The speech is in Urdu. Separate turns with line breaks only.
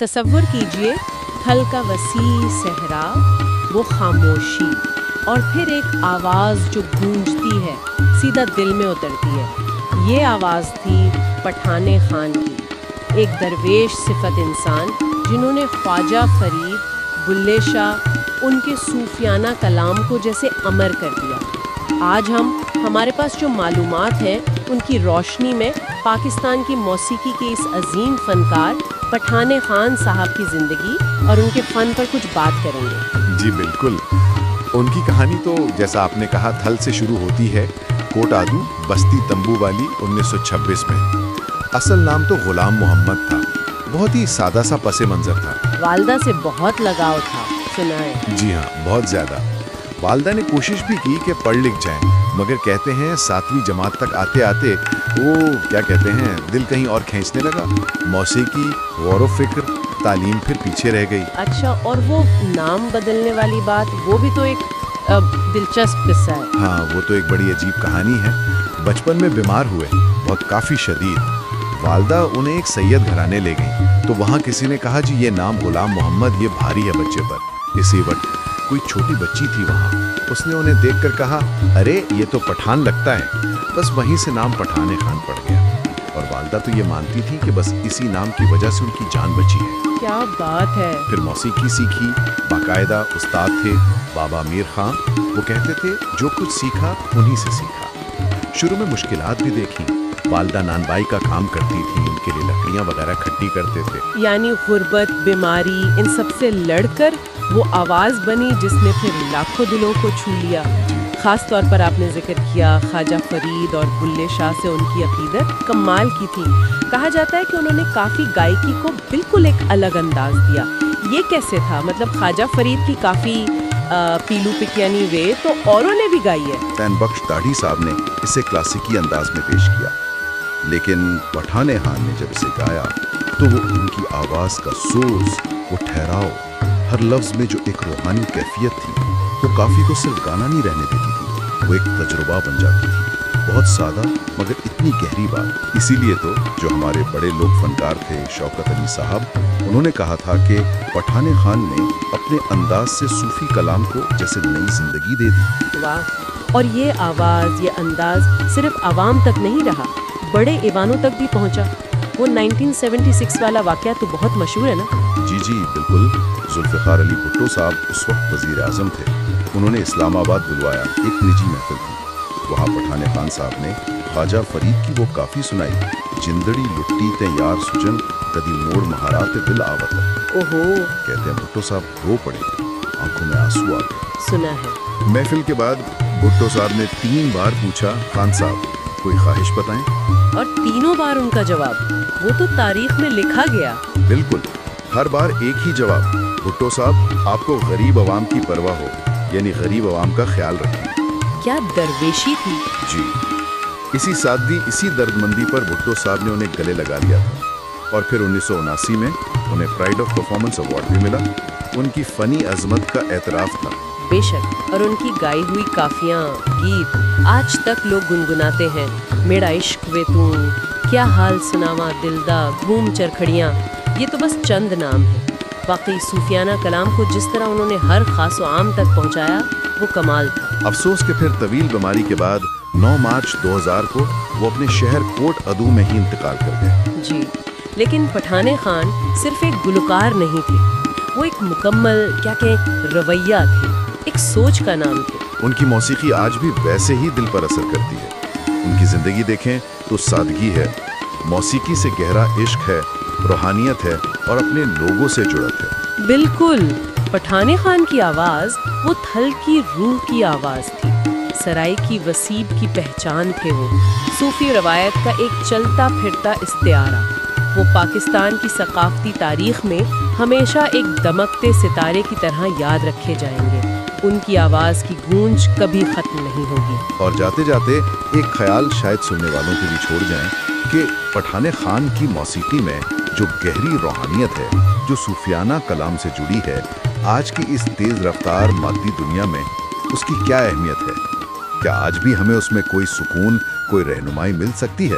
تصور کیجئے تھل کا وسیع صحرا، وہ خاموشی اور پھر ایک آواز جو گونجتی ہے، سیدھا دل میں اترتی ہے۔ یہ آواز تھی پٹھان خان کی، ایک درویش صفت انسان جنہوں نے خواجہ فرید، بلے شاہ، ان کے صوفیانہ کلام کو جیسے امر کر دیا۔ آج ہمارے پاس جو معلومات ہیں ان کی روشنی میں پاکستان کی موسیقی کے اس عظیم فنکار پٹھان خان صاحب کی زندگی اور ان کے فن پر کچھ بات کریں گے۔
جی بالکل، ان کی کہانی تو جیسا آپ نے کہا تھل سے شروع ہوتی ہے، کوٹ آدو بستی تمبو والی 1926 میں۔ اصل نام تو غلام محمد تھا، بہت ہی سادہ سا پس منظر تھا۔
والدہ سے بہت لگاؤ تھا، سنا ہے؟
جی ہاں، بہت زیادہ۔ والدہ نے کوشش بھی کی کہ پڑھ لکھ جائیں، مگر کہتے ہیں 7ویں جماعت تک آتے آتے وہ کیا کہتے ہیں دل کہیں اور کھینچنے لگا۔ موسیقی، غور و فکر، تعلیم پھر پیچھے رہ گئی۔
اچھا، اور وہ نام بدلنے والی بات، وہ بھی تو ایک دلچسپ قصہ ہے۔
ہاں، وہ تو ایک بڑی عجیب کہانی ہے۔ بچپن میں بیمار ہوئے، بہت کافی شدید۔ والدہ انہیں ایک سید گھرانے لے گئیں تو وہاں کسی نے کہا جی یہ نام غلام محمد یہ بھاری ہے بچے پر۔ اسی وقت کوئی چھوٹی بچی تھی وہاں، اس نے انہیں دیکھ کر کہا ارے یہ تو پٹھان لگتا ہے۔ بس وہیں سے نام پٹھان خان پڑ گیا، اور والدہ تو یہ مانتی تھی کہ بس اسی نام کی وجہ سے ان کی جان بچی ہے۔
کیا بات ہے!
پھر موسیقی سیکھی، باقاعدہ استاد تھے بابا میر خان، وہ کہتے تھے جو کچھ سیکھا انہی سے سیکھا۔ شروع میں مشکلات بھی دیکھی، والدہ نانبائی کا کام کرتی تھی، ان کے لیے لکڑیاں وغیرہ کھٹی کرتے تھے۔
یعنی غربت، بیماری، ان سب سے لڑ کر وہ آواز بنی جس نے پھر لاکھوں دلوں کو چھو لیا۔ خاص طور پر آپ نے ذکر کیا خواجہ فرید اور بلے شاہ سے ان کی عقیدت کمال کی تھی۔ کہا جاتا ہے کہ انہوں نے کافی گائیکی کو بالکل ایک الگ انداز دیا۔ یہ کیسے تھا؟ مطلب خواجہ فرید کی کافی پیلو پکیانی وے تو اوروں نے بھی گائی ہے۔
تین بخش داڑھی صاحب نے اسے کلاسیکی انداز میں پیش کیا، لیکن پٹھان خان نے جب اسے گایا تو وہ ان کی آواز کا سوز، وہ ٹھہراؤ، ہر لفظ میں جو ایک روحانی کیفیت تھی، وہ کافی کو صرف گانا نہیں رہنے دیتی تھی، وہ ایک تجربہ بن جاتی تھی۔ بہت سادہ مگر اتنی گہری بات۔ اسی لیے تو جو ہمارے بڑے لوک فنکار تھے شوکت علی صاحب، انہوں نے کہا تھا کہ پٹھان خان نے اپنے انداز سے صوفی کلام کو جیسے نئی زندگی دے دی۔
واہ! اور یہ آواز، یہ انداز صرف عوام تک نہیں رہا، بڑے ایوانوں تک بھی پہنچا۔ وہ 1976 والا واقعہ تو بہت مشہور ہے نا؟
جی بالکل۔ ذوالفقار علی بھٹو صاحب اس وقت وزیر اعظم تھے، انہوں نے اسلام آباد بلوایا، ایک نجی محفل تھی۔ وہاں پٹھان خان صاحب نے خواجہ فرید کی وہ کافی سنائی، جندڑی لٹی تے یار سجن کدی موڑ مہارات دل آوت۔
اوہو!
کہتے ہیں بھٹو صاحب رو پڑے، آنکھوں میں آنسو آ گئے۔
سنا ہے۔
محفل کے بعد بھٹو صاحب نے 3 بار پوچھا خان صاحب کوئی خواہش بتائیں،
اور تینوں بار ان کا جواب وہ تو تاریخ میں لکھا گیا۔
بالکل، ہر بار ایک ہی جواب، بھٹو صاحب آپ کو غریب عوام کی پرواہ ہو، یعنی غریب عوام کا خیال رکھیں۔
کیا درویشی تھی!
جی، اسی سادگی، اسی درد مندی پر بھٹو صاحب نے انہیں گلے لگا لیا تھا، اور پھر 1979 میں انہیں پرائڈ آف پرفارمنس ایوارڈ بھی ملا۔ ان کی فنی عظمت کا اعتراف تھا۔
بے شک، اور ان کی گائی ہوئی کافیاں، گیت آج تک لوگ گنگناتے ہیں۔ میرا عشق وے تو، کیا حال سناواں دلدا، گھوم چرکھڑیاں، یہ تو بس چند نام ہیں۔ واقعی صوفیانہ کلام کو جس طرح انہوں نے ہر خاص و عام تک پہنچایا وہ کمال تھا۔
افسوس کہ پھر طویل بیماری کے بعد 9 مارچ 2000 کو وہ اپنے شہر کوٹ ادو میں ہی انتقال کر گئے۔
جی، لیکن پٹھان خان صرف ایک گلوکار نہیں تھے، وہ ایک مکمل کیا کہ رویہ تھے، ایک سوچ کا نام تھے۔
ان کی موسیقی آج بھی ویسے ہی دل پر اثر کرتی ہے۔ ان کی زندگی دیکھیں تو سادگی ہے، موسیقی سے گہرا عشق ہے، روحانیت ہے، اور اپنے لوگوں سے جڑت ہے۔
بالکل، پٹھان خان کی آواز وہ تھل کی روح کی آواز تھی، سرائی کی وسیب کی پہچان تھے۔ وہ صوفی روایت کا ایک چلتا پھرتا استعارہ، وہ پاکستان کی ثقافتی تاریخ میں ہمیشہ ایک دمکتے ستارے کی طرح یاد رکھے جائیں گے۔ ان کی آواز کی گونج کبھی ختم نہیں ہوگی۔
اور جاتے جاتے ایک خیال شاید سننے والوں کے بھی چھوڑ جائیں کہ پٹھان خان کی موسیقی میں جو گہری روحانیت ہے، جو صوفیانہ کلام سے جڑی ہے، آج کی اس تیز رفتار مادی دنیا میں اس کی کیا اہمیت ہے؟ کیا آج بھی ہمیں اس میں کوئی سکون، کوئی رہنمائی مل سکتی ہے؟